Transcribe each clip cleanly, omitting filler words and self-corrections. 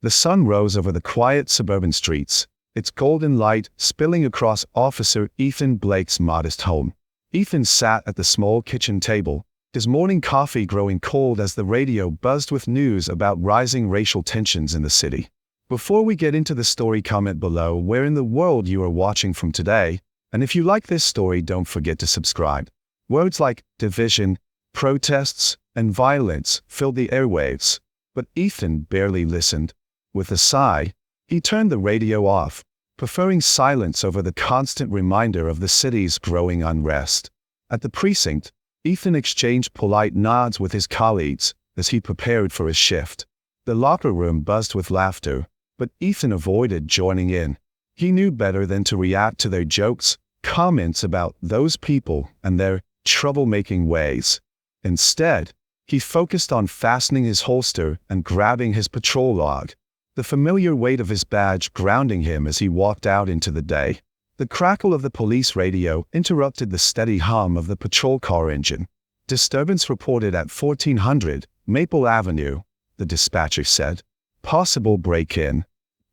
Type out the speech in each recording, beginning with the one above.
The sun rose over the quiet suburban streets, its golden light spilling across Officer Ethan Blake's modest home. Ethan sat at the small kitchen table, his morning coffee growing cold as the radio buzzed with news about rising racial tensions in the city. Before we get into the story, comment below where in the world you are watching from today, and if you like this story, don't forget to subscribe. Words like division, protests, and violence filled the airwaves, but Ethan barely listened. With a sigh, he turned the radio off, preferring silence over the constant reminder of the city's growing unrest. At the precinct, Ethan exchanged polite nods with his colleagues as he prepared for his shift. The locker room buzzed with laughter, but Ethan avoided joining in. He knew better than to react to their jokes, comments about those people and their troublemaking ways. Instead, he focused on fastening his holster and grabbing his patrol log, the familiar weight of his badge grounding him as he walked out into the day. The crackle of the police radio interrupted the steady hum of the patrol car engine. Disturbance reported at 1400 Maple Avenue, the dispatcher said. Possible break-in.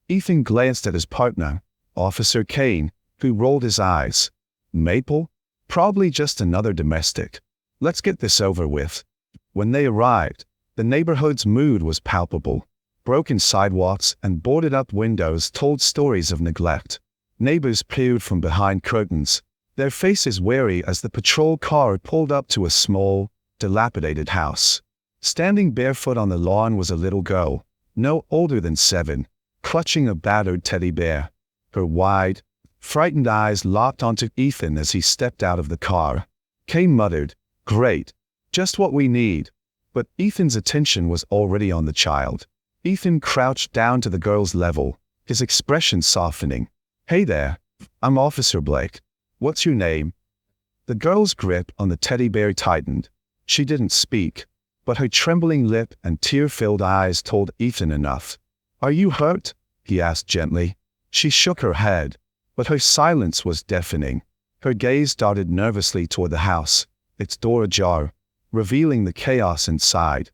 Ethan glanced at his partner, Officer Kane, who rolled his eyes. Maple? Probably just another domestic. Let's get this over with. When they arrived, the neighborhood's mood was palpable. Broken sidewalks and boarded-up windows told stories of neglect. Neighbors peered from behind curtains, their faces wary as the patrol car pulled up to a small, dilapidated house. Standing barefoot on the lawn was a little girl, no older than 7, clutching a battered teddy bear. Her wide, frightened eyes locked onto Ethan as he stepped out of the car. Kane muttered, "Great. Just what we need." But Ethan's attention was already on the child. Ethan crouched down to the girl's level, his expression softening. "Hey there. I'm Officer Blake. What's your name?" The girl's grip on the teddy bear tightened. She didn't speak, but her trembling lip and tear-filled eyes told Ethan enough. "Are you hurt?" he asked gently. She shook her head, but her silence was deafening. Her gaze darted nervously toward the house, its door ajar, revealing the chaos inside.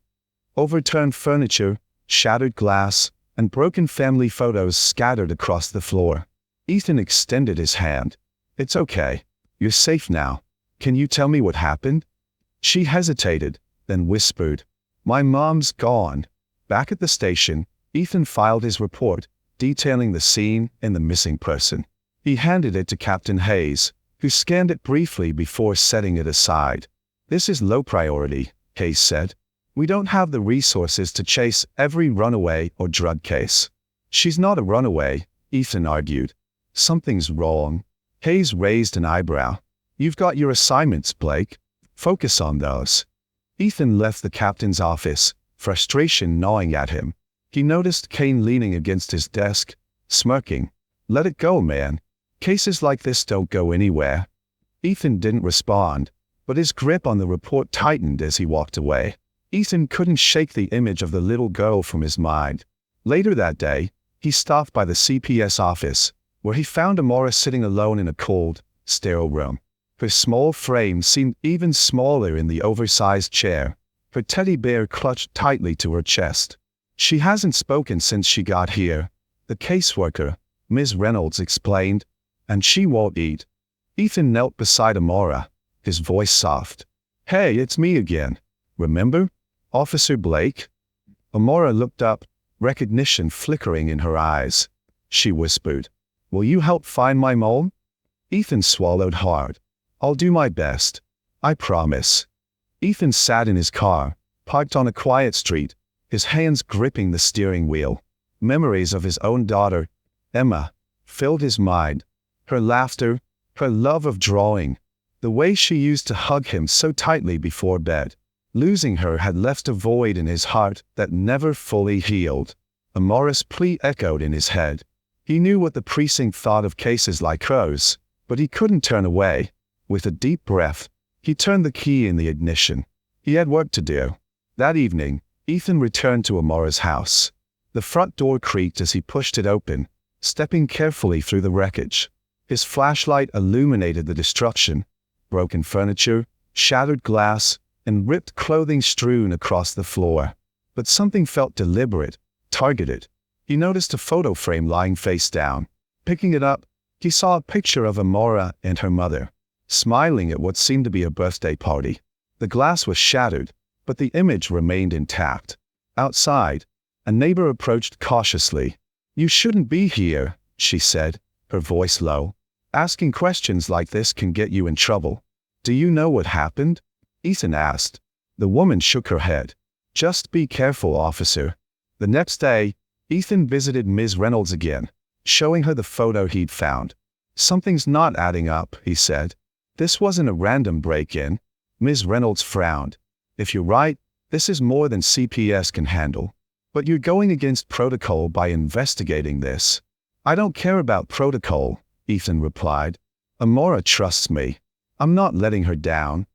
Overturned furniture, shattered glass, and broken family photos scattered across the floor. Ethan extended his hand. "It's okay. You're safe now. Can you tell me what happened?" She hesitated, then whispered, "My mom's gone." Back at the station, Ethan filed his report, detailing the scene and the missing person. He handed it to Captain Hayes, who scanned it briefly before setting it aside. "This is low priority," Hayes said. "We don't have the resources to chase every runaway or drug case." "She's not a runaway," Ethan argued. "Something's wrong." Hayes raised an eyebrow. "You've got your assignments, Blake. Focus on those." Ethan left the captain's office, frustration gnawing at him. He noticed Kane leaning against his desk, smirking. "Let it go, man. Cases like this don't go anywhere." Ethan didn't respond, but his grip on the report tightened as he walked away. Ethan couldn't shake the image of the little girl from his mind. Later that day, he stopped by the CPS office, where he found Amora sitting alone in a cold, sterile room. Her small frame seemed even smaller in the oversized chair, her teddy bear clutched tightly to her chest. "She hasn't spoken since she got here," the caseworker, Ms. Reynolds, explained, "and she won't eat." Ethan knelt beside Amora, his voice soft. "Hey, it's me again. Remember? Officer Blake?" Amora looked up, recognition flickering in her eyes. She whispered, "Will you help find my mom?" Ethan swallowed hard. "I'll do my best. I promise." Ethan sat in his car, parked on a quiet street, his hands gripping the steering wheel. Memories of his own daughter, Emma, filled his mind. Her laughter, her love of drawing, the way she used to hug him so tightly before bed. Losing her had left a void in his heart that never fully healed. Amora's plea echoed in his head. He knew what the precinct thought of cases like hers, but he couldn't turn away. With a deep breath, he turned the key in the ignition. He had work to do. That evening, Ethan returned to Amora's house. The front door creaked as he pushed it open, stepping carefully through the wreckage. His flashlight illuminated the destruction: broken furniture, shattered glass, and ripped clothing strewn across the floor. But something felt deliberate, targeted. He noticed a photo frame lying face down. Picking it up, he saw a picture of Amora and her mother, smiling at what seemed to be a birthday party. The glass was shattered, but the image remained intact. Outside, a neighbor approached cautiously. "You shouldn't be here," she said, her voice low. "Asking questions like this can get you in trouble." "Do you know what happened?" Ethan asked. The woman shook her head. "Just be careful, officer." The next day, Ethan visited Ms. Reynolds again, showing her the photo he'd found. "Something's not adding up," he said. "This wasn't a random break-in." Ms. Reynolds frowned. "If you're right, this is more than CPS can handle. But you're going against protocol by investigating this." "I don't care about protocol," Ethan replied. "Amora trusts me. I'm not letting her down."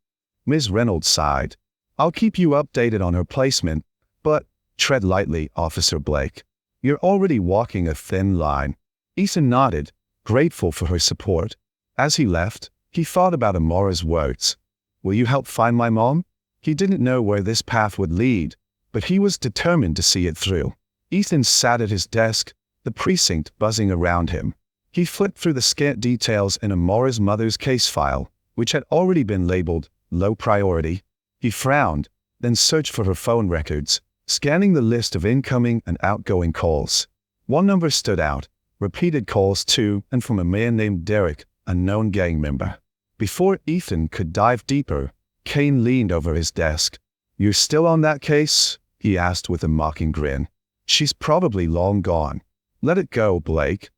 Ms. Reynolds sighed. "I'll keep you updated on her placement, but tread lightly, Officer Blake. You're already walking a thin line." Ethan nodded, grateful for her support. As he left, he thought about Amora's words. "Will you help find my mom?" He didn't know where this path would lead, but he was determined to see it through. Ethan sat at his desk, the precinct buzzing around him. He flipped through the scant details in Amora's mother's case file, which had already been labeled low priority. He frowned, then searched for her phone records, scanning the list of incoming and outgoing calls. One number stood out, repeated calls to and from a man named Derek, a known gang member. Before Ethan could dive deeper, Kane leaned over his desk. "You're still on that case?" he asked with a mocking grin. "She's probably long gone. Let it go, Blake."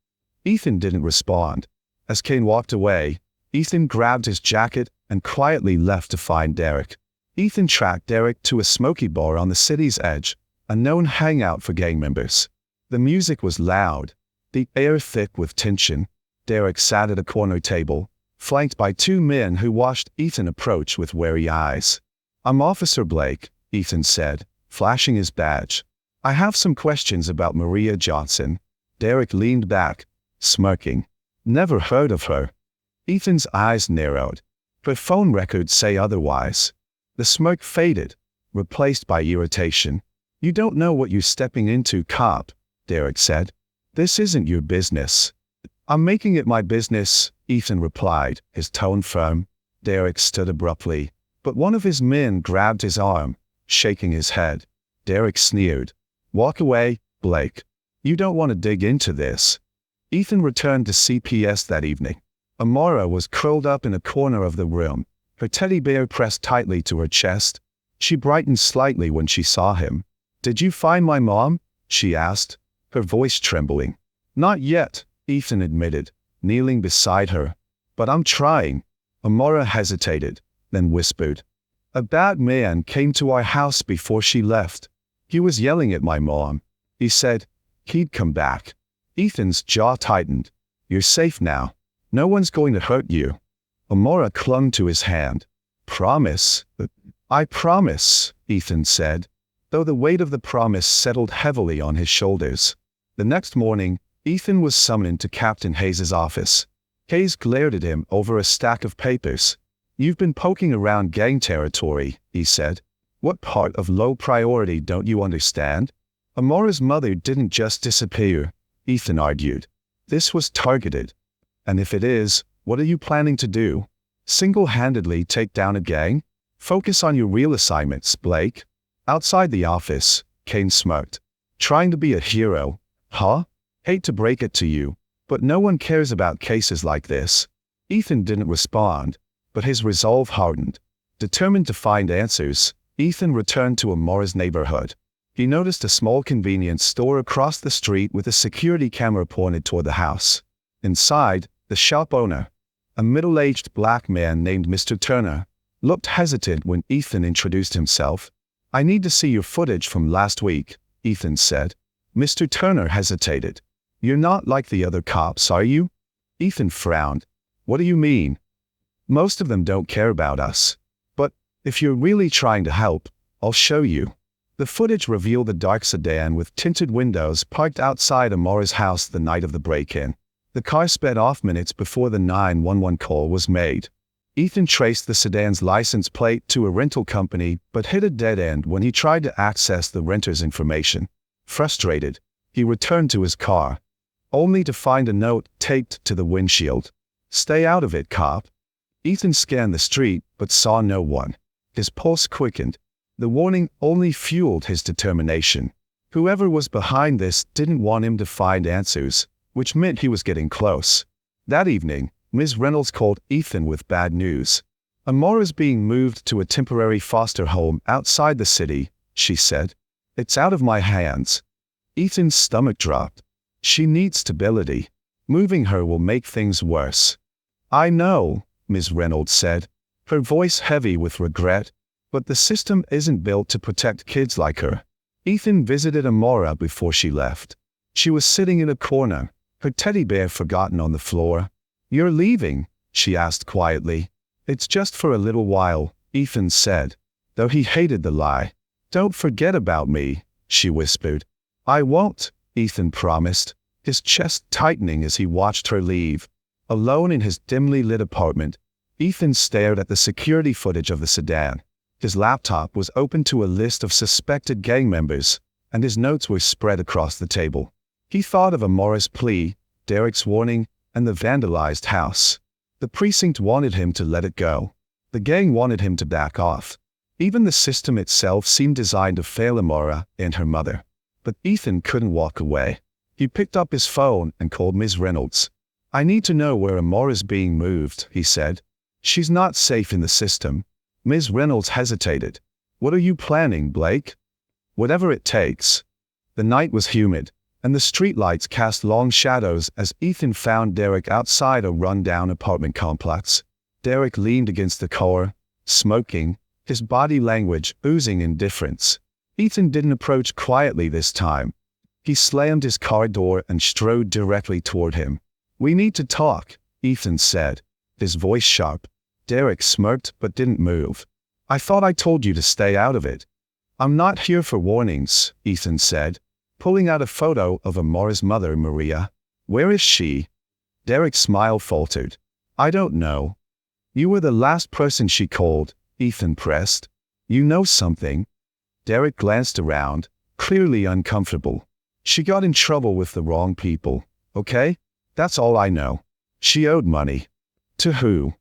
Ethan didn't respond. As Kane walked away, Ethan grabbed his jacket and quietly left to find Derek. Ethan tracked Derek to a smoky bar on the city's edge, a known hangout for gang members. The music was loud, the air thick with tension. Derek sat at a corner table, flanked by two men who watched Ethan approach with wary eyes. "I'm Officer Blake," Ethan said, flashing his badge. "I have some questions about Maria Johnson." Derek leaned back, smirking. "Never heard of her." Ethan's eyes narrowed. "Her phone records say otherwise." The smirk faded, replaced by irritation. "You don't know what you're stepping into, cop," Derek said. "This isn't your business." "I'm making it my business," Ethan replied, his tone firm. Derek stood abruptly, but one of his men grabbed his arm, shaking his head. Derek sneered. "Walk away, Blake. You don't want to dig into this." Ethan returned to CPS that evening. Amora was curled up in a corner of the room, her teddy bear pressed tightly to her chest. She brightened slightly when she saw him. "Did you find my mom?" she asked, her voice trembling. "Not yet," Ethan admitted, kneeling beside her. "But I'm trying." Amora hesitated, then whispered. "A bad man came to our house before she left. He was yelling at my mom. He said he'd come back." Ethan's jaw tightened. "You're safe now. No one's going to hurt you." Amora clung to his hand. "Promise?" "I promise," Ethan said, though the weight of the promise settled heavily on his shoulders. The next morning, Ethan was summoned to Captain Hayes' office. Hayes glared at him over a stack of papers. "You've been poking around gang territory," he said. "What part of low priority don't you understand?" "Amora's mother didn't just disappear," Ethan argued. "This was targeted. And if it is, what are you planning to do? Single-handedly take down a gang? Focus on your real assignments, Blake." Outside the office, Kane smirked. "Trying to be a hero, huh? Hate to break it to you, but no one cares about cases like this." Ethan didn't respond, but his resolve hardened. Determined to find answers, Ethan returned to Amora's neighborhood. He noticed a small convenience store across the street with a security camera pointed toward the house. Inside, the shop owner, a middle-aged black man named Mr. Turner, looked hesitant when Ethan introduced himself. "I need to see your footage from last week," Ethan said. Mr. Turner hesitated. "You're not like the other cops, are you?" Ethan frowned. "What do you mean?" "Most of them don't care about us. But if you're really trying to help, I'll show you." The footage revealed a dark sedan with tinted windows parked outside Amora's house the night of the break-in. The car sped off minutes before the 911 call was made. Ethan traced the sedan's license plate to a rental company but hit a dead end when he tried to access the renter's information. Frustrated, He returned to his car, only to find a note taped to the windshield. "Stay out of it, cop." Ethan scanned the street but saw no one. His pulse quickened. The warning only fueled his determination. Whoever was behind this didn't want him to find answers, which meant he was getting close. That evening, Ms. Reynolds called Ethan with bad news. "Amora's being moved to a temporary foster home outside the city," she said. "It's out of my hands." Ethan's stomach dropped. "She needs stability. Moving her will make things worse." "I know," Ms. Reynolds said, her voice heavy with regret, "but the system isn't built to protect kids like her." Ethan visited Amora before she left. She was sitting in a corner, her teddy bear forgotten on the floor. "You're leaving?" she asked quietly. "It's just for a little while," Ethan said, though he hated the lie. "Don't forget about me," she whispered. "I won't," Ethan promised, his chest tightening as he watched her leave. Alone in his dimly lit apartment, Ethan stared at the security footage of the sedan. His laptop was open to a list of suspected gang members, and his notes were spread across the table. He thought of Amora's plea, Derek's warning, and the vandalized house. The precinct wanted him to let it go. The gang wanted him to back off. Even the system itself seemed designed to fail Amora and her mother. But Ethan couldn't walk away. He picked up his phone and called Ms. Reynolds. "I need to know where Amora's being moved," he said. "She's not safe in the system." Ms. Reynolds hesitated. "What are you planning, Blake?" "Whatever it takes." The night was humid, and the streetlights cast long shadows as Ethan found Derek outside a run-down apartment complex. Derek leaned against the car, smoking, his body language oozing indifference. Ethan didn't approach quietly this time. He slammed his car door and strode directly toward him. "We need to talk," Ethan said, his voice sharp. Derek smirked but didn't move. "I thought I told you to stay out of it." "I'm not here for warnings," Ethan said, pulling out a photo of Amora's mother, Maria. "Where is she?" Derek's smile faltered. "I don't know." "You were the last person she called," Ethan pressed. "You know something." Derek glanced around, clearly uncomfortable. "She got in trouble with the wrong people, okay? That's all I know. She owed money." "To who?"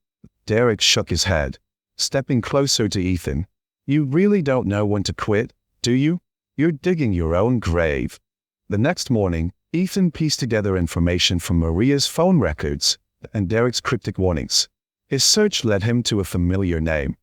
Derek shook his head, stepping closer to Ethan. "You really don't know when to quit, do you? You're digging your own grave." The next morning, Ethan pieced together information from Maria's phone records and Derek's cryptic warnings. His search led him to a familiar name.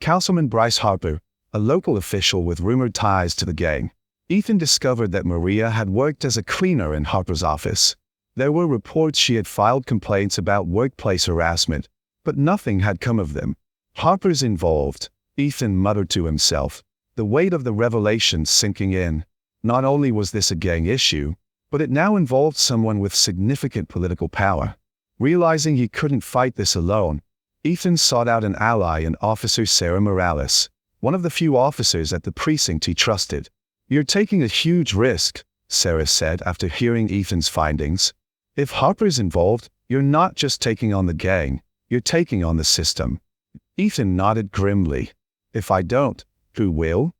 Councilman Bryce Harper, a local official with rumored ties to the gang. Ethan discovered that Maria had worked as a cleaner in Harper's office. There were reports she had filed complaints about workplace harassment, but nothing had come of them. "Harper's involved," Ethan muttered to himself, the weight of the revelation sinking in. Not only was this a gang issue, but it now involved someone with significant political power. Realizing he couldn't fight this alone, Ethan sought out an ally in Officer Sarah Morales, one of the few officers at the precinct he trusted. "You're taking a huge risk," Sarah said after hearing Ethan's findings. "If Harper's involved, you're not just taking on the gang, you're taking on the system." Ethan nodded grimly. "If I don't, who will?"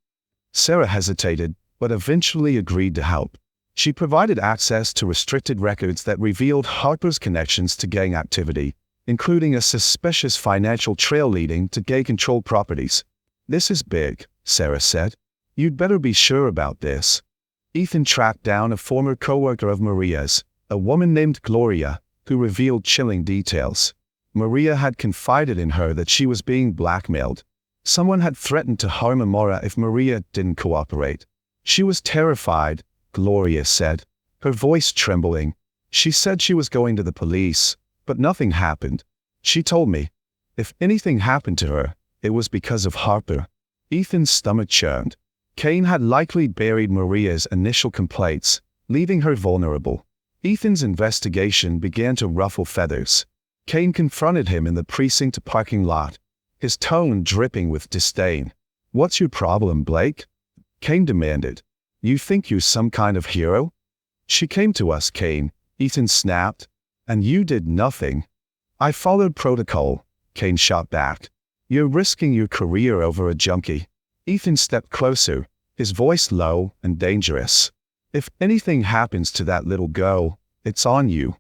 Sarah hesitated, but eventually agreed to help. She provided access to restricted records that revealed Harper's connections to gang activity, including a suspicious financial trail leading to gang-controlled properties. "This is big," Sarah said. "You'd better be sure about this." Ethan tracked down a former co-worker of Maria's, a woman named Gloria, who revealed chilling details. Maria had confided in her that she was being blackmailed. Someone had threatened to harm Amora if Maria didn't cooperate. She was terrified, Gloria said, her voice trembling. She said she was going to the police, but nothing happened. She told me, if anything happened to her, it was because of Harper. Ethan's stomach churned. Kane had likely buried Maria's initial complaints, leaving her vulnerable. Ethan's investigation began to ruffle feathers. Kane confronted him in the precinct parking lot, his tone dripping with disdain. "What's your problem, Blake?" Kane demanded. "You think you're some kind of hero?" "She came to us, Kane," Ethan snapped. "And you did nothing." "I followed protocol," Kane shot back. "You're risking your career over a junkie." Ethan stepped closer, his voice low and dangerous. If anything happens to that little girl, it's on you.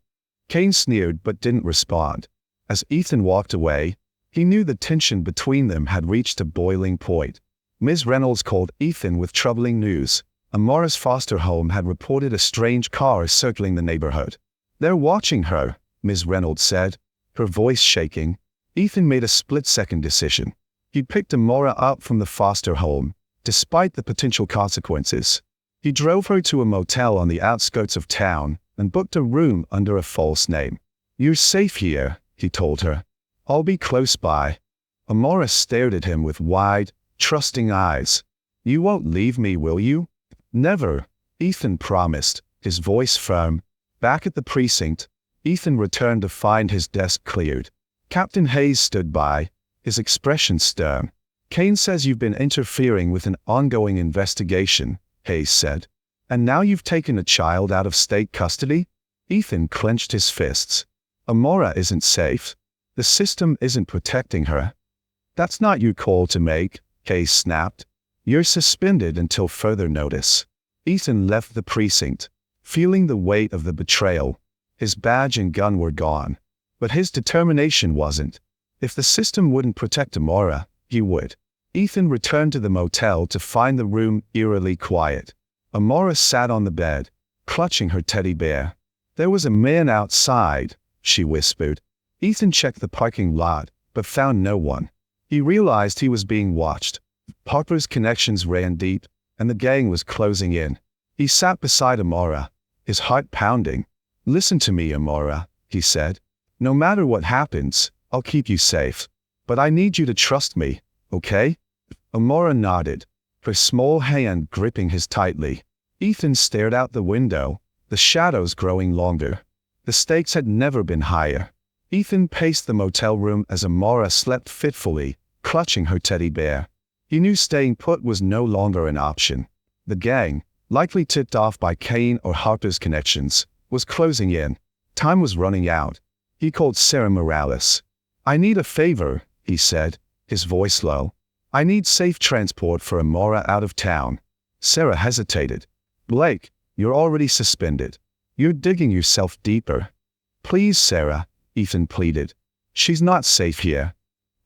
Kane sneered but didn't respond. As Ethan walked away, he knew the tension between them had reached a boiling point. Ms. Reynolds called Ethan with troubling news. Amora's foster home had reported a strange car circling the neighborhood. "They're watching her," Ms. Reynolds said, her voice shaking. Ethan made a split-second decision. He picked Amora up from the foster home, despite the potential consequences. He drove her to a motel on the outskirts of town and booked a room under a false name. "You're safe here," he told her. "I'll be close by." Amora stared at him with wide, trusting eyes. "You won't leave me, will you?" "Never," Ethan promised, his voice firm. Back at the precinct, Ethan returned to find his desk cleared. Captain Hayes stood by, his expression stern. "Kane says you've been interfering with an ongoing investigation," Hayes said. "And now you've taken a child out of state custody?" Ethan clenched his fists. "Amora isn't safe. The system isn't protecting her." "That's not your call to make," Hayes snapped. "You're suspended until further notice." Ethan left the precinct, feeling the weight of the betrayal. His badge and gun were gone. But his determination wasn't. If the system wouldn't protect Amora, he would. Ethan returned to the motel to find the room eerily quiet. Amora sat on the bed, clutching her teddy bear. "There was a man outside," she whispered. Ethan checked the parking lot, but found no one. He realized he was being watched. Harper's connections ran deep, and the gang was closing in. He sat beside Amora, his heart pounding. "Listen to me, Amora," he said. "No matter what happens, I'll keep you safe. But I need you to trust me, okay?" Amora nodded, her small hand gripping his tightly. Ethan stared out the window, the shadows growing longer. The stakes had never been higher. Ethan paced the motel room as Amora slept fitfully, clutching her teddy bear. He knew staying put was no longer an option. The gang, likely tipped off by Kane or Harper's connections, was closing in. Time was running out. He called Sarah Morales. "I need a favor," he said, his voice low. "I need safe transport for Amora out of town." Sarah hesitated. "Blake, you're already suspended. You're digging yourself deeper." "Please, Sarah," Ethan pleaded. "She's not safe here."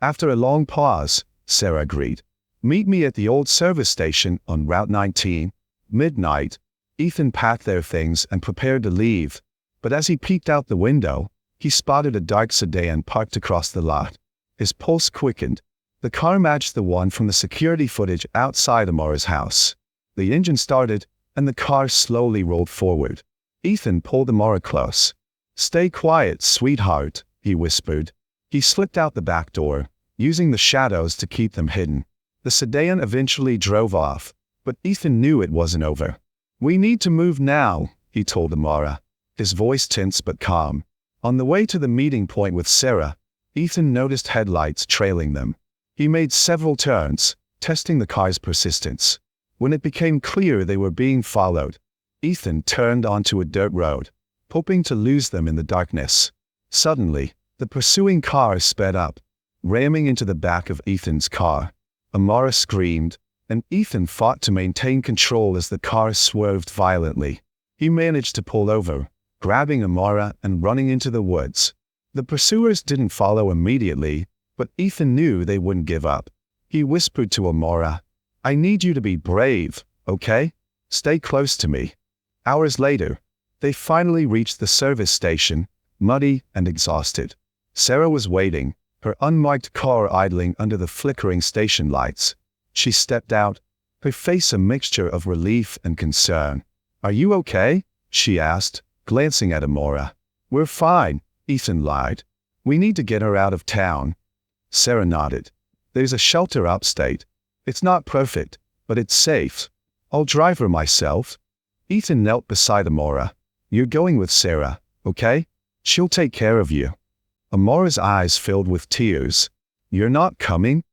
After a long pause, Sarah agreed. "Meet me at the old service station on Route 19. Midnight." Ethan packed their things and prepared to leave. But as he peeked out the window, he spotted a dark sedan parked across the lot. His pulse quickened. The car matched the one from the security footage outside Amora's house. The engine started, and the car slowly rolled forward. Ethan pulled Amora close. "Stay quiet, sweetheart," he whispered. He slipped out the back door, using the shadows to keep them hidden. The sedan eventually drove off, but Ethan knew it wasn't over. "We need to move now," he told Amora, his voice tense but calm. On the way to the meeting point with Sarah, Ethan noticed headlights trailing them. He made several turns, testing the car's persistence. When it became clear they were being followed, Ethan turned onto a dirt road, hoping to lose them in the darkness. Suddenly, the pursuing car sped up, ramming into the back of Ethan's car. Amora screamed, and Ethan fought to maintain control as the car swerved violently. He managed to pull over, grabbing Amora and running into the woods. The pursuers didn't follow immediately, but Ethan knew they wouldn't give up. He whispered to Amora, "I need you to be brave, okay? Stay close to me." Hours later, they finally reached the service station, muddy and exhausted. Sarah was waiting, her unmarked car idling under the flickering station lights. She stepped out, her face a mixture of relief and concern. "Are you okay?" she asked, glancing at Amora. "We're fine," Ethan lied. "We need to get her out of town." Sarah nodded. "There's a shelter upstate. It's not perfect, but it's safe. I'll drive her myself." Ethan knelt beside Amora. "You're going with Sarah, okay? She'll take care of you." Amora's eyes filled with tears. "You're not coming?"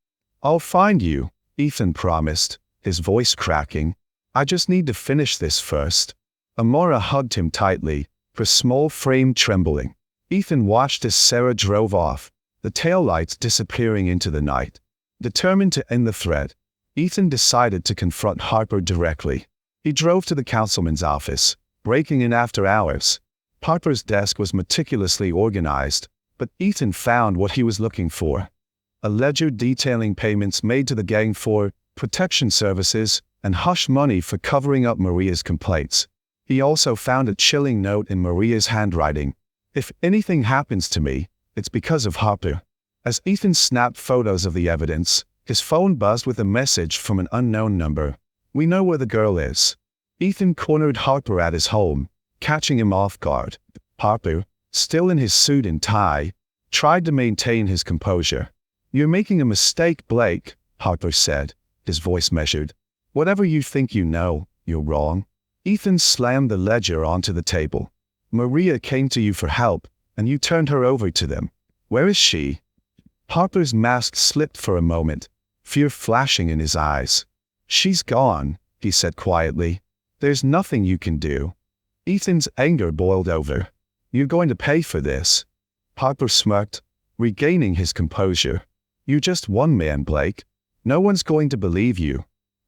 "I'll find you," Ethan promised, his voice cracking. "I just need to finish this first." Amora hugged him tightly, her small frame trembling. Ethan watched as Sarah drove off, the taillights disappearing into the night. Determined to end the threat, Ethan decided to confront Harper directly. He drove to the councilman's office, breaking in after hours. Harper's desk was meticulously organized, but Ethan found what he was looking for: a ledger detailing payments made to the gang for protection services and hush money for covering up Maria's complaints. He also found a chilling note in Maria's handwriting: "If anything happens to me, it's because of Harper." As Ethan snapped photos of the evidence, his phone buzzed with a message from an unknown number. "We know where the girl is." Ethan cornered Harper at his home, catching him off guard. Harper, still in his suit and tie, tried to maintain his composure. "You're making a mistake, Blake," Harper said, his voice measured. "Whatever you think you know, you're wrong." Ethan slammed the ledger onto the table. "Maria came to you for help, and you turned her over to them. Where is she?" Harper's mask slipped for a moment, fear flashing in his eyes. "She's gone," he said quietly. "There's nothing you can do." Ethan's anger boiled over. "You're going to pay for this." Harper smirked, regaining his composure. "You're just one man, Blake. No one's going to believe you."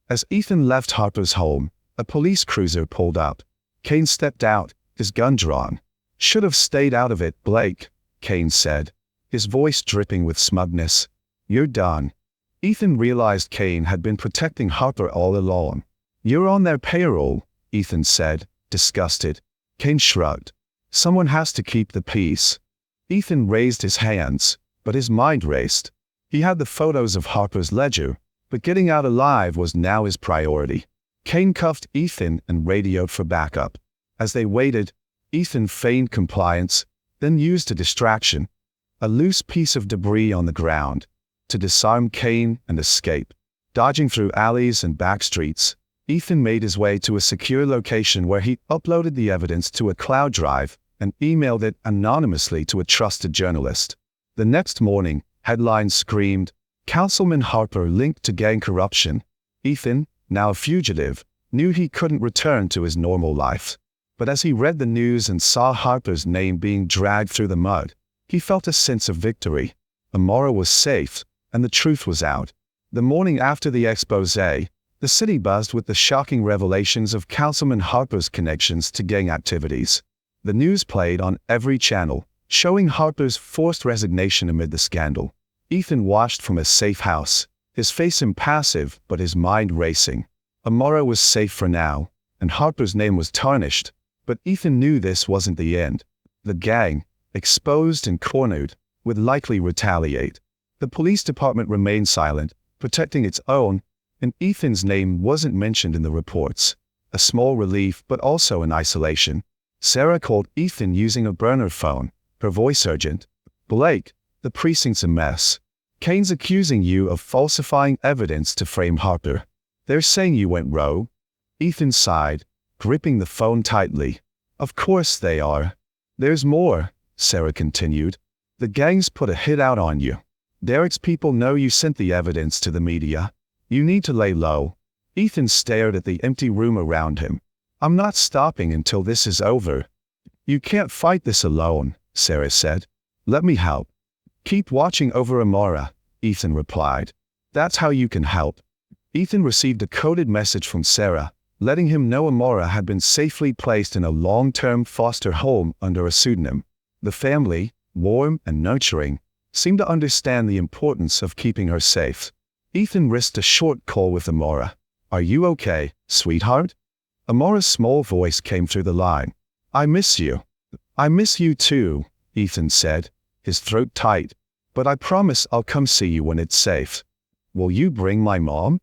As Ethan left Harper's home, a police cruiser pulled up. Kane stepped out, his gun drawn. "Should have stayed out of it, Blake," Kane said, his voice dripping with smugness. "You're done." Ethan realized Kane had been protecting Harper all along. "You're on their payroll," Ethan said, disgusted. Kane shrugged. "Someone has to keep the peace." Ethan raised his hands, but his mind raced. He had the photos of Harper's ledger, but getting out alive was now his priority. Kane cuffed Ethan and radioed for backup. As they waited, Ethan feigned compliance, then used a distraction: a loose piece of debris on the ground, to disarm Kane and escape. Dodging through alleys and back streets, Ethan made his way to a secure location where he uploaded the evidence to a cloud drive and emailed it anonymously to a trusted journalist. The next morning, headlines screamed, "Councilman Harper linked to gang corruption." Ethan, now a fugitive, knew he couldn't return to his normal life. But as he read the news and saw Harper's name being dragged through the mud, he felt a sense of victory. Amara was safe, and the truth was out. The morning after the expose, the city buzzed with the shocking revelations of Councilman Harper's connections to gang activities. The news played on every channel, showing Harper's forced resignation amid the scandal. Ethan watched from a safe house, his face impassive but his mind racing. Amara was safe for now, and Harper's name was tarnished, but Ethan knew this wasn't the end. The gang, exposed and cornered, would likely retaliate. The police department remained silent, protecting its own, and Ethan's name wasn't mentioned in the reports. A small relief, but also an isolation. Sarah called Ethan using a burner phone, her voice urgent. "Blake, the precinct's a mess. Kane's accusing you of falsifying evidence to frame Harper. They're saying you went rogue." Ethan sighed, gripping the phone tightly. "Of course they are. There's more," Sarah continued. "The gang's put a hit out on you. Derek's people know you sent the evidence to the media. You need to lay low." Ethan stared at the empty room around him. "I'm not stopping until this is over." "You can't fight this alone," Sarah said. "Let me help." "Keep watching over Amara," Ethan replied. "That's how you can help." Ethan received a coded message from Sarah, letting him know Amara had been safely placed in a long-term foster home under a pseudonym. The family, warm and nurturing, seemed to understand the importance of keeping her safe. Ethan risked a short call with Amara. "Are you okay, sweetheart?" Amara's small voice came through the line. "I miss you." "I miss you too," Ethan said, his throat tight. "But I promise I'll come see you when it's safe." "Will you bring my mom?"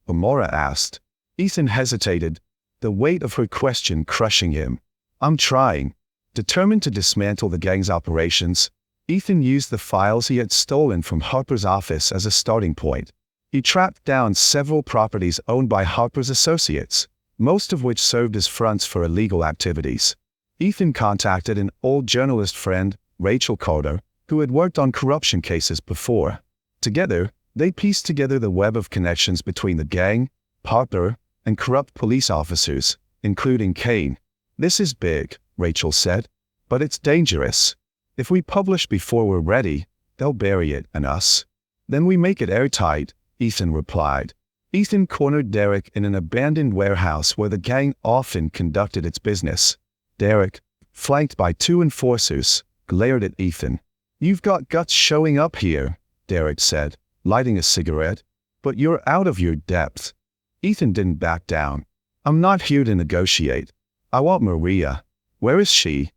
Amara asked. Ethan hesitated, the weight of her question crushing him. "I'm trying." Determined to dismantle the gang's operations, Ethan used the files he had stolen from Harper's office as a starting point. He tracked down several properties owned by Harper's associates, most of which served as fronts for illegal activities. Ethan contacted an old journalist friend, Rachel Carter, who had worked on corruption cases before. Together, they pieced together the web of connections between the gang, Harper, and corrupt police officers, including Kane. "This is big," Rachel said, "but it's dangerous. If we publish before we're ready, they'll bury it and us." "Then we make it airtight," Ethan replied. Ethan cornered Derek in an abandoned warehouse where the gang often conducted its business. Derek, flanked by two enforcers, glared at Ethan. "You've got guts showing up here," Derek said, lighting a cigarette. "But you're out of your depth." Ethan didn't back down. "I'm not here to negotiate. I want Maria." "Where is she?"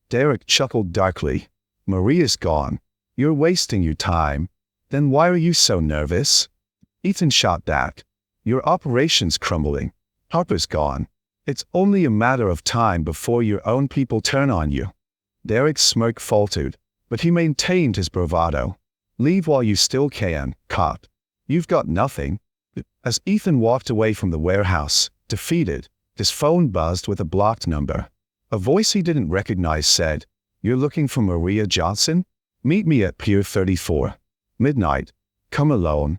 Derek chuckled darkly. "Maria's gone. You're wasting your time." "Then why are you so nervous?" Ethan shot back. "Your operation's crumbling. Harper's gone. It's only a matter of time before your own people turn on you." Derek's smirk faltered, but he maintained his bravado. "Leave while you still can, cop. You've got nothing." As Ethan walked away from the warehouse, defeated, his phone buzzed with a blocked number. A voice he didn't recognize said, "You're looking for Maria Johnson? Meet me at Pier 34. Midnight. Come alone."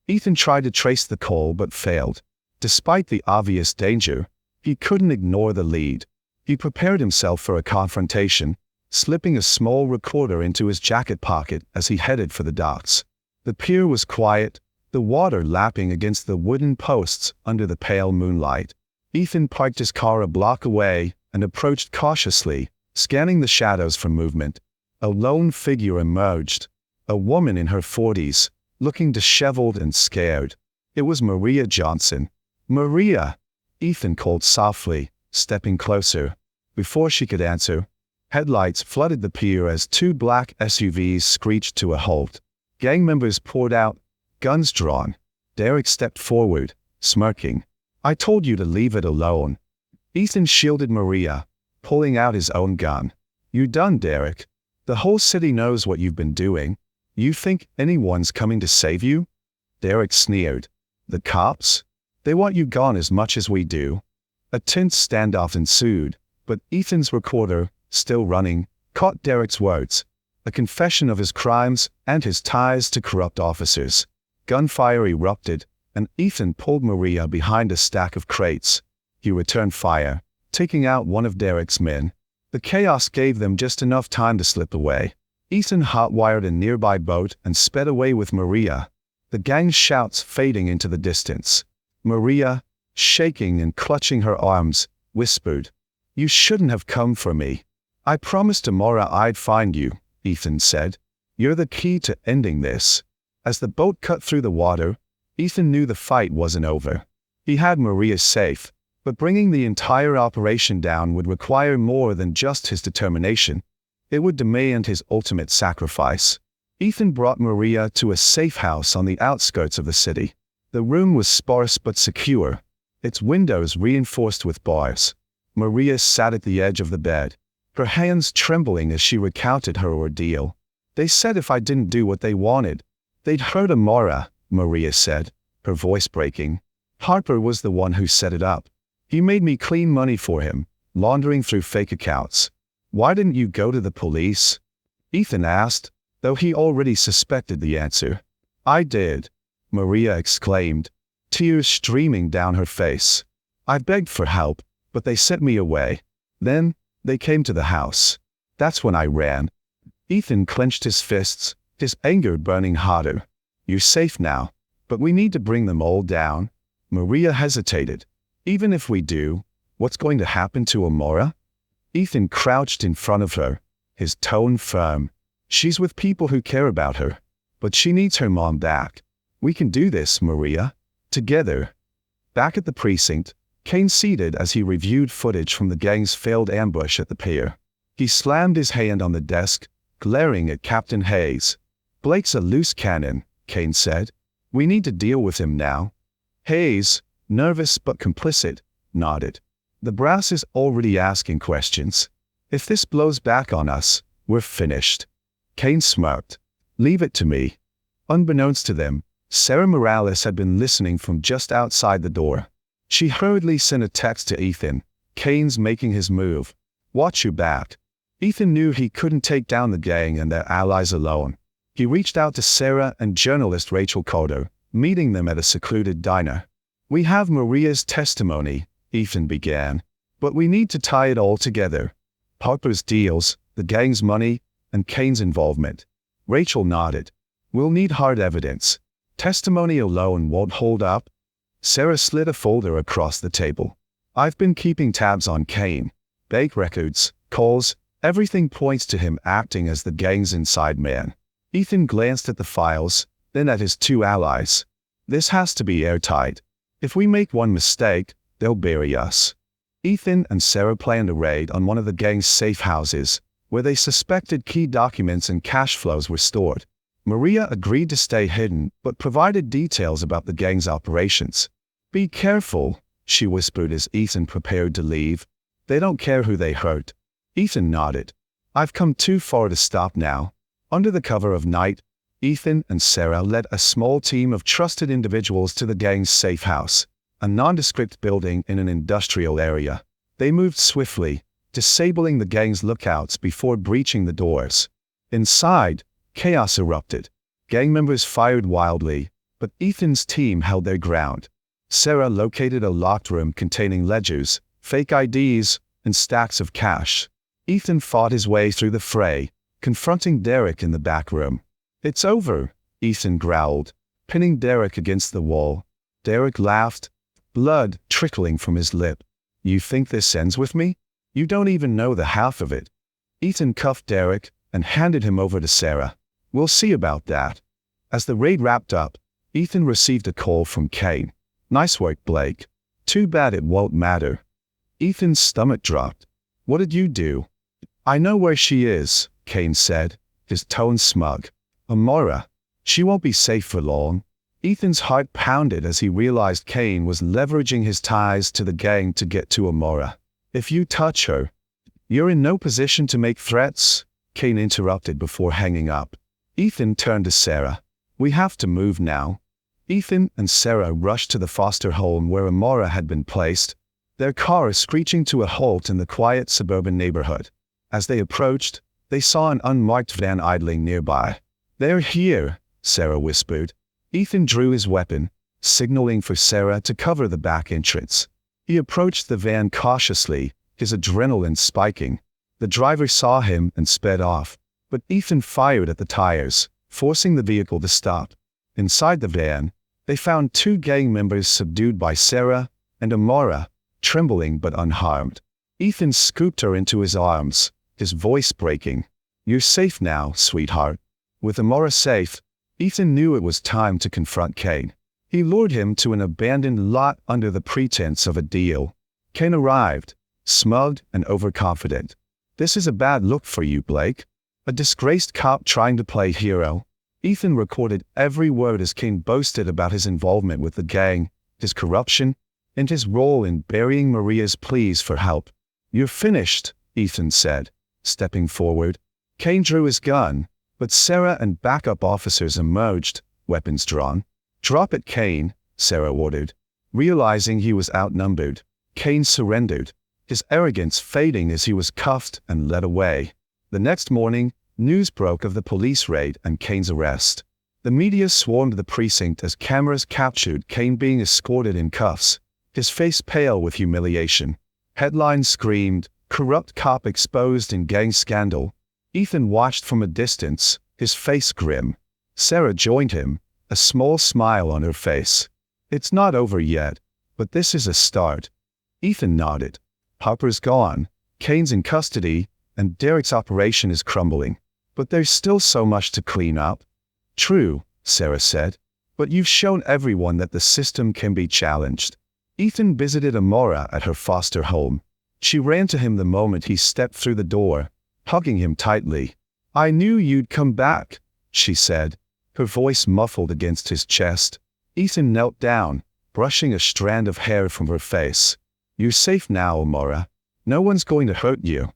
Ethan tried to trace the call but failed. Despite the obvious danger, he couldn't ignore the lead. He prepared himself for a confrontation, slipping a small recorder into his jacket pocket as he headed for the docks. The pier was quiet, the water lapping against the wooden posts under the pale moonlight. Ethan parked his car a block away and approached cautiously, scanning the shadows for movement. A lone figure emerged, a woman in her 40s, looking disheveled and scared. It was Maria Johnson. "Maria!" Ethan called softly, stepping closer. Before she could answer, headlights flooded the pier as two black SUVs screeched to a halt. Gang members poured out, guns drawn. Derek stepped forward, smirking. "I told you to leave it alone." Ethan shielded Maria, pulling out his own gun. "You're done, Derek. The whole city knows what you've been doing. You think anyone's coming to save you?" Derek sneered. "The cops? They want you gone as much as we do." A tense standoff ensued, but Ethan's recorder, still running, caught Derek's words, a confession of his crimes and his ties to corrupt officers. Gunfire erupted, and Ethan pulled Maria behind a stack of crates. He returned fire, taking out one of Derek's men. The chaos gave them just enough time to slip away. Ethan hotwired a nearby boat and sped away with Maria, the gang's shouts fading into the distance. Maria, shaking and clutching her arms, whispered, "You shouldn't have come for me. I promised Amora I'd find you," Ethan said. "You're the key to ending this." As the boat cut through the water, Ethan knew the fight wasn't over. He had Maria safe, but bringing the entire operation down would require more than just his determination. It would demand his ultimate sacrifice. Ethan brought Maria to a safe house on the outskirts of the city. The room was sparse but secure, its windows reinforced with bars. Maria sat at the edge of the bed, her hands trembling as she recounted her ordeal. "They said if I didn't do what they wanted, they'd hurt Amora," Maria said, her voice breaking. "Harper was the one who set it up. He made me clean money for him, laundering through fake accounts." "Why didn't you go to the police?" Ethan asked, though he already suspected the answer. "I did," Maria exclaimed, tears streaming down her face. "I begged for help, but they sent me away. Then, they came to the house. That's when I ran." Ethan clenched his fists, his anger burning hotter. "You're safe now, but we need to bring them all down." Maria hesitated. "Even if we do, what's going to happen to Amora?" Ethan crouched in front of her, his tone firm. "She's with people who care about her, but she needs her mom back. We can do this, Maria. Together." Back at the precinct, Kane seated as he reviewed footage from the gang's failed ambush at the pier. He slammed his hand on the desk, glaring at Captain Hayes. "Blake's a loose cannon," Kane said. "We need to deal with him now." Hayes, nervous but complicit, nodded. "The brass is already asking questions. If this blows back on us, we're finished." Kane smirked. "Leave it to me." Unbeknownst to them, Sarah Morales had been listening from just outside the door. She hurriedly sent a text to Ethan. "Kane's making his move. Watch your back." Ethan knew he couldn't take down the gang and their allies alone. He reached out to Sarah and journalist Rachel Coder, meeting them at a secluded diner. "We have Maria's testimony," Ethan began, "but we need to tie it all together. Harper's deals, the gang's money, and Kane's involvement." Rachel nodded. "We'll need hard evidence. Testimony alone won't hold up. Sarah slid a folder across the table. I've been keeping tabs on Kane. Bank records, calls, everything points to him acting as the gang's inside man. Ethan glanced at the files, then at his two allies. This has to be airtight. If we make one mistake, they'll bury us. Ethan and Sarah planned a raid on one of the gang's safe houses, where they suspected key documents and cash flows were stored. Maria agreed to stay hidden, but provided details about the gang's operations. Be careful, she whispered as Ethan prepared to leave. They don't care who they hurt. Ethan nodded. I've come too far to stop now. Under the cover of night, Ethan and Sarah led a small team of trusted individuals to the gang's safe house, a nondescript building in an industrial area. They moved swiftly, disabling the gang's lookouts before breaching the doors. Inside, chaos erupted. Gang members fired wildly, but Ethan's team held their ground. Sarah located a locked room containing ledgers, fake IDs, and stacks of cash. Ethan fought his way through the fray, confronting Derek in the back room. It's over, Ethan growled, pinning Derek against the wall. Derek laughed, blood trickling from his lip. You think this ends with me? You don't even know the half of it. Ethan cuffed Derek and handed him over to Sarah. We'll see about that. As the raid wrapped up, Ethan received a call from Kane. Nice work, Blake. Too bad it won't matter. Ethan's stomach dropped. What did you do? I know where she is, Kane said, his tone smug. Amora. She won't be safe for long. Ethan's heart pounded as he realized Kane was leveraging his ties to the gang to get to Amora. If you touch her, you're in no position to make threats, Kane interrupted before hanging up. Ethan turned to Sarah. We have to move now. Ethan and Sarah rushed to the foster home where Amora had been placed, their car screeching to a halt in the quiet suburban neighborhood. As they approached, they saw an unmarked van idling nearby. They're here, Sarah whispered. Ethan drew his weapon, signaling for Sarah to cover the back entrance. He approached the van cautiously, his adrenaline spiking. The driver saw him and sped off, but Ethan fired at the tires, forcing the vehicle to stop. Inside the van, they found two gang members subdued by Sarah and Amora, trembling but unharmed. Ethan scooped her into his arms, his voice breaking. You're safe now, sweetheart. With Amora safe, Ethan knew it was time to confront Kane. He lured him to an abandoned lot under the pretense of a deal. Kane arrived, smug and overconfident. This is a bad look for you, Blake. A disgraced cop trying to play hero. Ethan recorded every word as Kane boasted about his involvement with the gang, his corruption, and his role in burying Maria's pleas for help. You're finished, Ethan said, stepping forward. Kane drew his gun, but Sarah and backup officers emerged, weapons drawn. Drop it, Kane, Sarah ordered. Realizing he was outnumbered, Kane surrendered, his arrogance fading as he was cuffed and led away. The next morning, news broke of the police raid and Kane's arrest. The media swarmed the precinct as cameras captured Kane being escorted in cuffs, his face pale with humiliation. Headlines screamed, "Corrupt cop exposed in gang scandal." Ethan watched from a distance, his face grim. Sarah joined him, a small smile on her face. It's not over yet, but this is a start. Ethan nodded. Harper's gone, Kane's in custody, and Derek's operation is crumbling. But there's still so much to clean up. True, Sarah said, but you've shown everyone that the system can be challenged. Ethan visited Amora at her foster home. She ran to him the moment he stepped through the door, hugging him tightly. I knew you'd come back, she said, her voice muffled against his chest. Ethan knelt down, brushing a strand of hair from her face. You're safe now, Amora. No one's going to hurt you.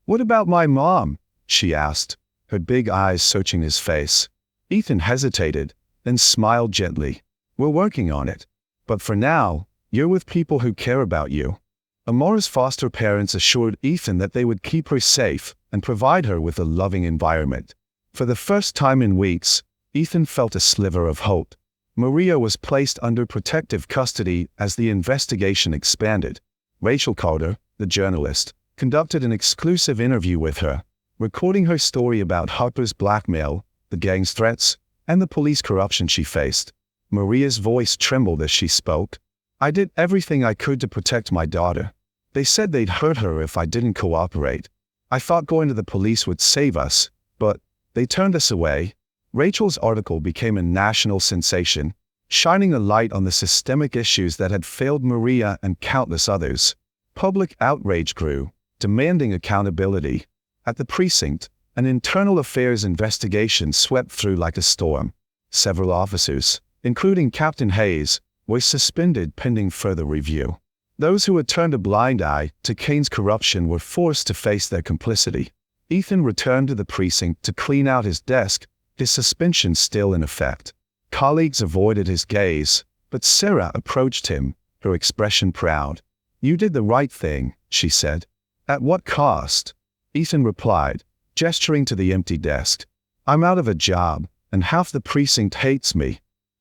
What about my mom? She asked, her big eyes searching his face. Ethan hesitated, then smiled gently. We're working on it. But for now, you're with people who care about you. Amora's foster parents assured Ethan that they would keep her safe and provide her with a loving environment. For the first time in weeks, Ethan felt a sliver of hope. Maria was placed under protective custody as the investigation expanded. Rachel Carter, the journalist, conducted an exclusive interview with her, recording her story about Harper's blackmail, the gang's threats, and the police corruption she faced. Maria's voice trembled as she spoke. I did everything I could to protect my daughter. They said they'd hurt her if I didn't cooperate. I thought going to the police would save us, but they turned us away." Rachel's article became a national sensation, shining a light on the systemic issues that had failed Maria and countless others. Public outrage grew, demanding accountability. At the precinct, an internal affairs investigation swept through like a storm. Several officers, including Captain Hayes, were suspended pending further review. Those who had turned a blind eye to Kane's corruption were forced to face their complicity. Ethan returned to the precinct to clean out his desk, his suspension still in effect. Colleagues avoided his gaze, but Sarah approached him, her expression proud. "You did the right thing," she said. "At what cost?" Ethan replied, gesturing to the empty desk. "I'm out of a job, and half the precinct hates me."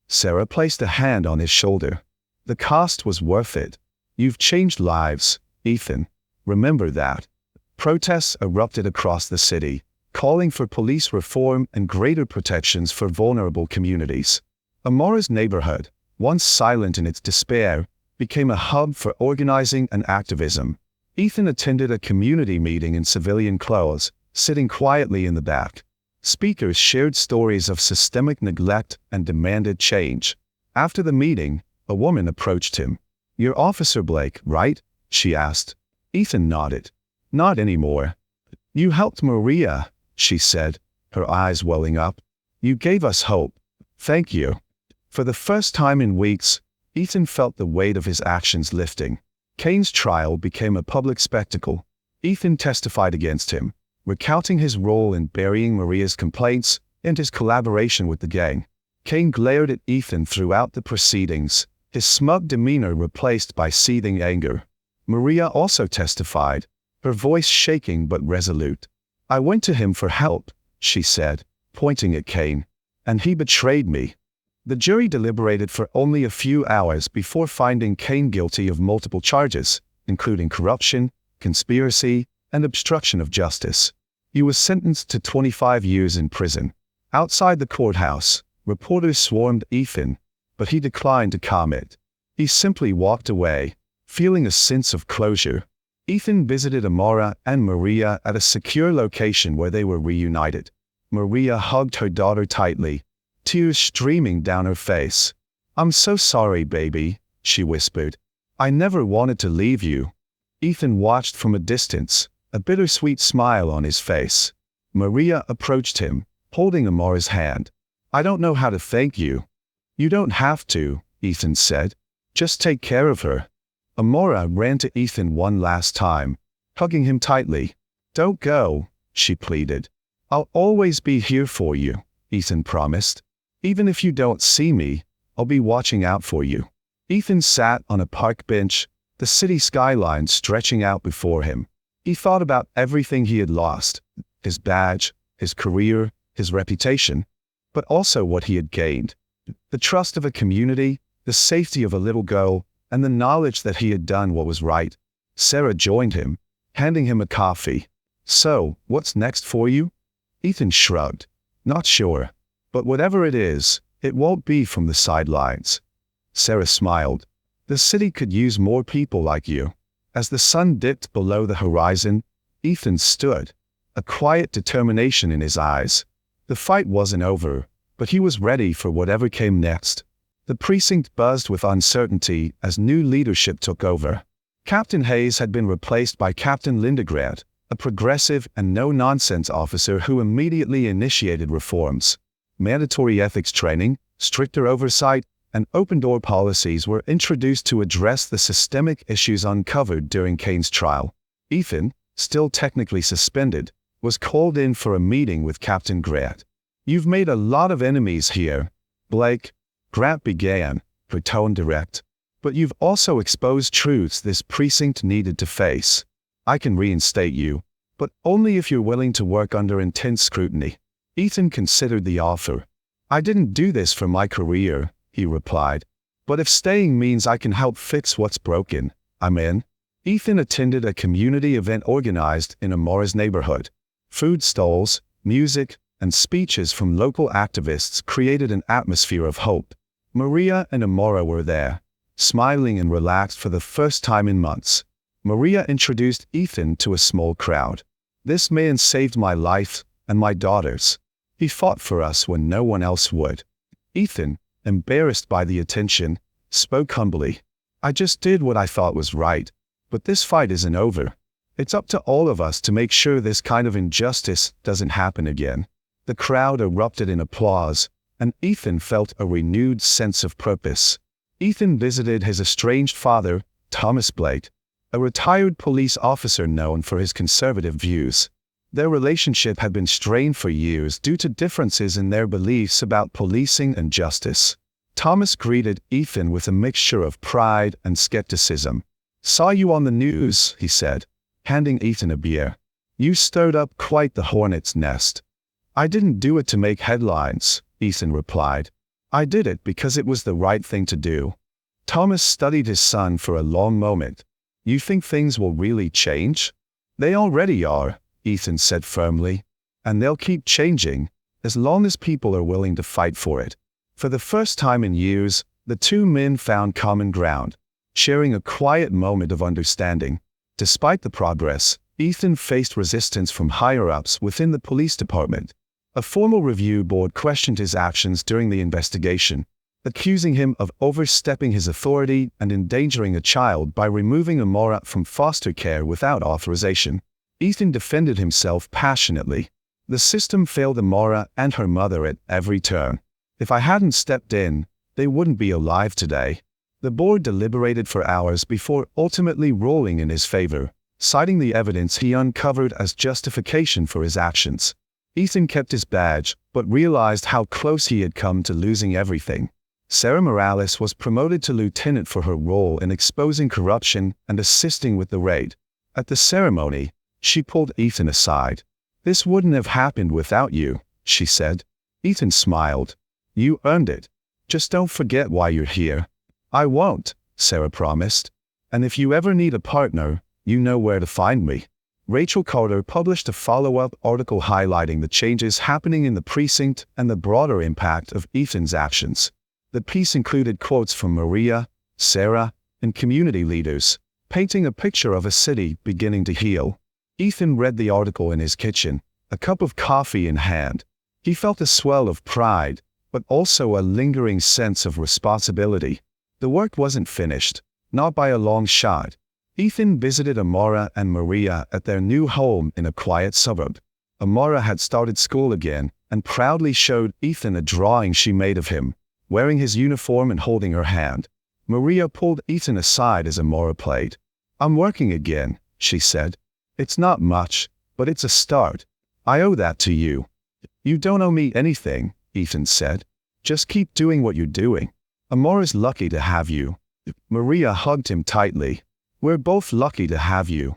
Sarah placed a hand on his shoulder. "The cost was worth it. You've changed lives, Ethan. Remember that." Protests erupted across the city, calling for police reform and greater protections for vulnerable communities. Amora's neighborhood, once silent in its despair, became a hub for organizing and activism. Ethan attended a community meeting in civilian clothes, sitting quietly in the back. Speakers shared stories of systemic neglect and demanded change. After the meeting, a woman approached him. "You're Officer Blake, right?" she asked. Ethan nodded. "Not anymore." "You helped Maria," she said, her eyes welling up. "You gave us hope. Thank you." For the first time in weeks, Ethan felt the weight of his actions lifting. Kane's trial became a public spectacle. Ethan testified against him, recounting his role in burying Maria's complaints and his collaboration with the gang. Kane glared at Ethan throughout the proceedings, his smug demeanor replaced by seething anger. Maria also testified, her voice shaking but resolute. "I went to him for help," she said, pointing at Kane, "and he betrayed me." The jury deliberated for only a few hours before finding Kane guilty of multiple charges, including corruption, conspiracy, and obstruction of justice. He was sentenced to 25 years in prison. Outside the courthouse, reporters swarmed Ethan, but he declined to comment. He simply walked away, feeling a sense of closure. Ethan visited Amora and Maria at a secure location where they were reunited. Maria hugged her daughter tightly, tears streaming down her face. "I'm so sorry, baby," she whispered. "I never wanted to leave you." Ethan watched from a distance, a bittersweet smile on his face. Maria approached him, holding Amora's hand. "I don't know how to thank you." "You don't have to," Ethan said. "Just take care of her." Amora ran to Ethan one last time, hugging him tightly. "Don't go," she pleaded. "I'll always be here for you," Ethan promised. "Even if you don't see me, I'll be watching out for you." Ethan sat on a park bench, the city skyline stretching out before him. He thought about everything he had lost, his badge, his career, his reputation, but also what he had gained. The trust of a community, the safety of a little girl, and the knowledge that he had done what was right. Sarah joined him, handing him a coffee. "So, what's next for you?" Ethan shrugged. "Not sure. But whatever it is, it won't be from the sidelines." Sarah smiled. "The city could use more people like you." As the sun dipped below the horizon, Ethan stood, a quiet determination in his eyes. The fight wasn't over, but he was ready for whatever came next. The precinct buzzed with uncertainty as new leadership took over. Captain Hayes had been replaced by Captain Lindegrad, a progressive and no-nonsense officer who immediately initiated reforms. Mandatory ethics training, stricter oversight, and open-door policies were introduced to address the systemic issues uncovered during Kane's trial. Ethan, still technically suspended, was called in for a meeting with Captain Grant. "You've made a lot of enemies here, Blake," Grant began, her tone direct. "But you've also exposed truths this precinct needed to face. I can reinstate you, but only if you're willing to work under intense scrutiny." Ethan considered the offer. "I didn't do this for my career," he replied. "But if staying means I can help fix what's broken, I'm in." Ethan attended a community event organized in Amora's neighborhood. Food stalls, music, and speeches from local activists created an atmosphere of hope. Maria and Amora were there, smiling and relaxed for the first time in months. Maria introduced Ethan to a small crowd. "This man saved my life and my daughter's. He fought for us when no one else would." Ethan, embarrassed by the attention, spoke humbly. "I just did what I thought was right, but this fight isn't over. It's up to all of us to make sure this kind of injustice doesn't happen again." The crowd erupted in applause, and Ethan felt a renewed sense of purpose. Ethan visited his estranged father, Thomas Blake, a retired police officer known for his conservative views. Their relationship had been strained for years due to differences in their beliefs about policing and justice. Thomas greeted Ethan with a mixture of pride and skepticism. "Saw you on the news," he said, handing Ethan a beer. "You stirred up quite the hornet's nest." "I didn't do it to make headlines," Ethan replied. "I did it because it was the right thing to do." Thomas studied his son for a long moment. "You think things will really change?" "They already are," Ethan said firmly. "And they'll keep changing, as long as people are willing to fight for it." For the first time in years, the two men found common ground, sharing a quiet moment of understanding. Despite the progress, Ethan faced resistance from higher-ups within the police department. A formal review board questioned his actions during the investigation, accusing him of overstepping his authority and endangering a child by removing Amora from foster care without authorization. Ethan defended himself passionately. "The system failed Amora and her mother at every turn. If I hadn't stepped in, they wouldn't be alive today." The board deliberated for hours before ultimately ruling in his favor, citing the evidence he uncovered as justification for his actions. Ethan kept his badge, but realized how close he had come to losing everything. Sarah Morales was promoted to lieutenant for her role in exposing corruption and assisting with the raid. At the ceremony, she pulled Ethan aside. "This wouldn't have happened without you," she said. Ethan smiled. "You earned it. Just don't forget why you're here." "I won't," Sarah promised. "And if you ever need a partner, you know where to find me." Rachel Carter published a follow-up article highlighting the changes happening in the precinct and the broader impact of Ethan's actions. The piece included quotes from Maria, Sarah, and community leaders, painting a picture of a city beginning to heal. Ethan read the article in his kitchen, a cup of coffee in hand. He felt a swell of pride, but also a lingering sense of responsibility. The work wasn't finished, not by a long shot. Ethan visited Amora and Maria at their new home in a quiet suburb. Amora had started school again and proudly showed Ethan a drawing she made of him, wearing his uniform and holding her hand. Maria pulled Ethan aside as Amora played. "I'm working again," she said. "It's not much, but it's a start. I owe that to you." "You don't owe me anything," Ethan said. "Just keep doing what you're doing. Amora's lucky to have you." Maria hugged him tightly. "We're both lucky to have you."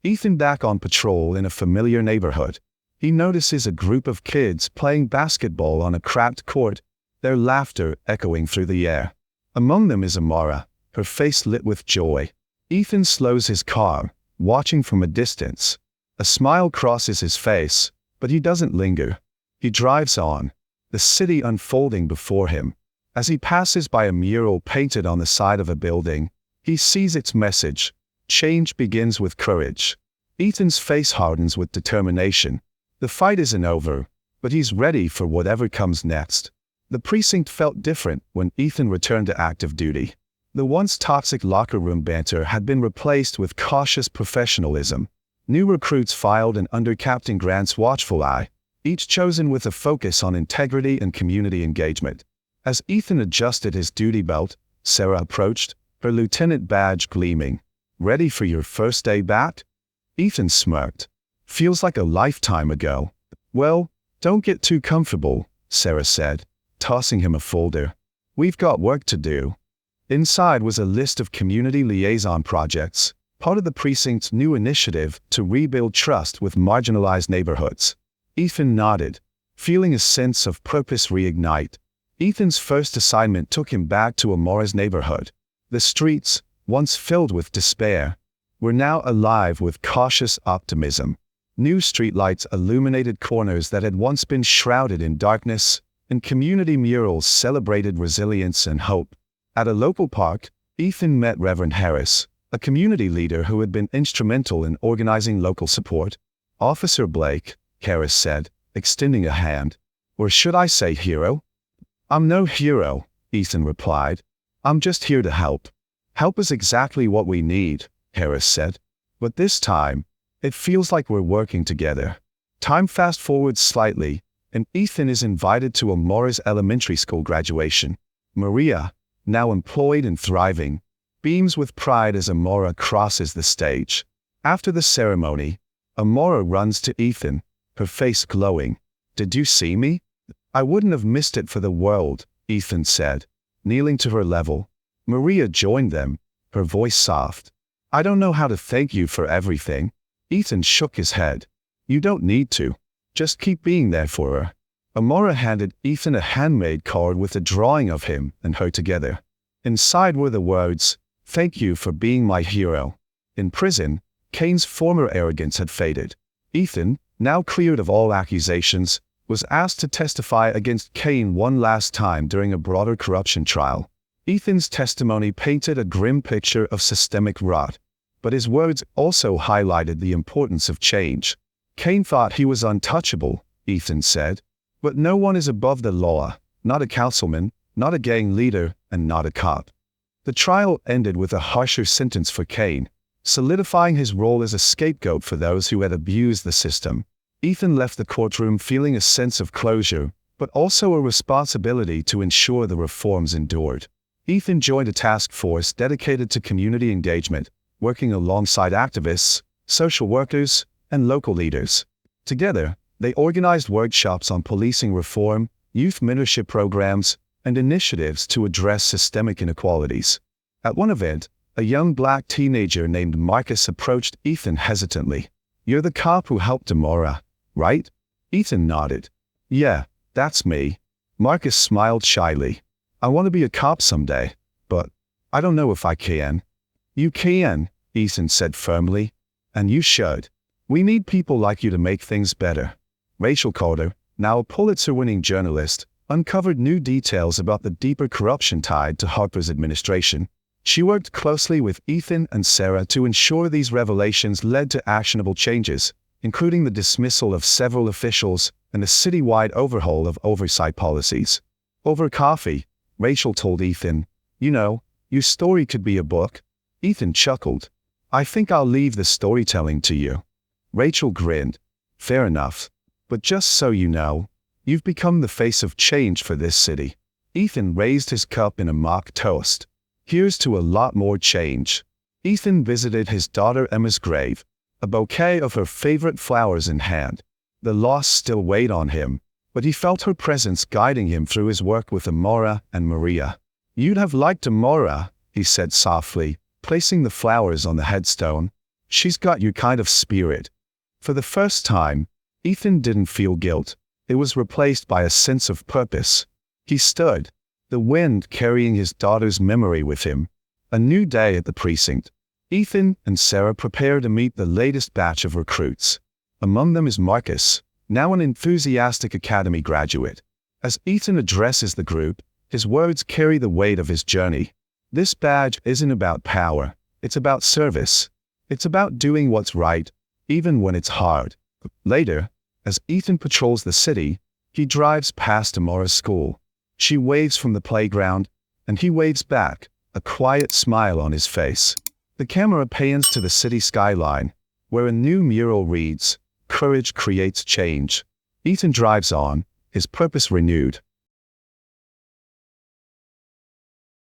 Ethan back on patrol in a familiar neighborhood. He notices a group of kids playing basketball on a cramped court, their laughter echoing through the air. Among them is Amora, her face lit with joy. Ethan slows his car, watching from a distance. A smile crosses his face, but he doesn't linger. He drives on, the city unfolding before him. As he passes by a mural painted on the side of a building, he sees its message: change begins with courage. Ethan's face hardens with determination. The fight isn't over, but he's ready for whatever comes next. The precinct felt different when Ethan returned to active duty. The once toxic locker room banter had been replaced with cautious professionalism. New recruits filed in under Captain Grant's watchful eye, each chosen with a focus on integrity and community engagement. As Ethan adjusted his duty belt, Sarah approached, her lieutenant badge gleaming. "Ready for your first day back?" Ethan smirked. "Feels like a lifetime ago." "Well, don't get too comfortable," Sarah said, tossing him a folder. "We've got work to do." Inside was a list of community liaison projects, part of the precinct's new initiative to rebuild trust with marginalized neighborhoods. Ethan nodded, feeling a sense of purpose reignite. Ethan's first assignment took him back to Amora's neighborhood. The streets, once filled with despair, were now alive with cautious optimism. New streetlights illuminated corners that had once been shrouded in darkness, and community murals celebrated resilience and hope. At a local park, Ethan met Reverend Harris, a community leader who had been instrumental in organizing local support. "Officer Blake," Harris said, extending a hand. "Or should I say hero?" "I'm no hero," Ethan replied. "I'm just here to help." "Help is exactly what we need," Harris said. "But this time, it feels like we're working together." Time fast forwards slightly, and Ethan is invited to Amora's elementary school graduation. Maria, now employed and thriving, beams with pride as Amora crosses the stage. After the ceremony, Amora runs to Ethan, her face glowing. "Did you see me?" "I wouldn't have missed it for the world," Ethan said, kneeling to her level. Maria joined them, her voice soft. "I don't know how to thank you for everything." Ethan shook his head. "You don't need to. Just keep being there for her." Amora handed Ethan a handmade card with a drawing of him and her together. Inside were the words, "Thank you for being my hero." In prison, Kane's former arrogance had faded. Ethan, now cleared of all accusations, was asked to testify against Kane one last time during a broader corruption trial. Ethan's testimony painted a grim picture of systemic rot, but his words also highlighted the importance of change. Kane thought he was untouchable, Ethan said, but no one is above the law, not a councilman, not a gang leader, and not a cop. The trial ended with a harsher sentence for Kane, solidifying his role as a scapegoat for those who had abused the system. Ethan left the courtroom feeling a sense of closure, but also a responsibility to ensure the reforms endured. Ethan joined a task force dedicated to community engagement, working alongside activists, social workers, and local leaders. Together, they organized workshops on policing reform, youth mentorship programs, and initiatives to address systemic inequalities. At one event, a young black teenager named Marcus approached Ethan hesitantly. "You're the cop who helped Amora, right?" Ethan nodded. "Yeah, that's me." Marcus smiled shyly. "I want to be a cop someday, but I don't know if I can." "You can," Ethan said firmly, "and you should. We need people like you to make things better." Rachel Carter, now a Pulitzer-winning journalist, uncovered new details about the deeper corruption tied to Harper's administration. She worked closely with Ethan and Sarah to ensure these revelations led to actionable changes, including the dismissal of several officials and a citywide overhaul of oversight policies. Over coffee, Rachel told Ethan, "You know, your story could be a book." Ethan chuckled. "I think I'll leave the storytelling to you." Rachel grinned. "Fair enough. But just so you know, you've become the face of change for this city." Ethan raised his cup in a mock toast. "Here's to a lot more change." Ethan visited his daughter Emma's grave, a bouquet of her favorite flowers in hand. The loss still weighed on him, but he felt her presence guiding him through his work with Amora and Maria. "You'd have liked Amora," he said softly, placing the flowers on the headstone. "She's got your kind of spirit." For the first time, Ethan didn't feel guilt. It was replaced by a sense of purpose. He stood, the wind carrying his daughter's memory with him. A new day at the precinct. Ethan and Sarah prepare to meet the latest batch of recruits. Among them is Marcus, now an enthusiastic academy graduate. As Ethan addresses the group, his words carry the weight of his journey. This badge isn't about power, it's about service. It's about doing what's right, even when it's hard. Later, as Ethan patrols the city, he drives past Amora's school. She waves from the playground, and he waves back, a quiet smile on his face. The camera pans to the city skyline, where a new mural reads, "Courage creates change." Ethan drives on, his purpose renewed.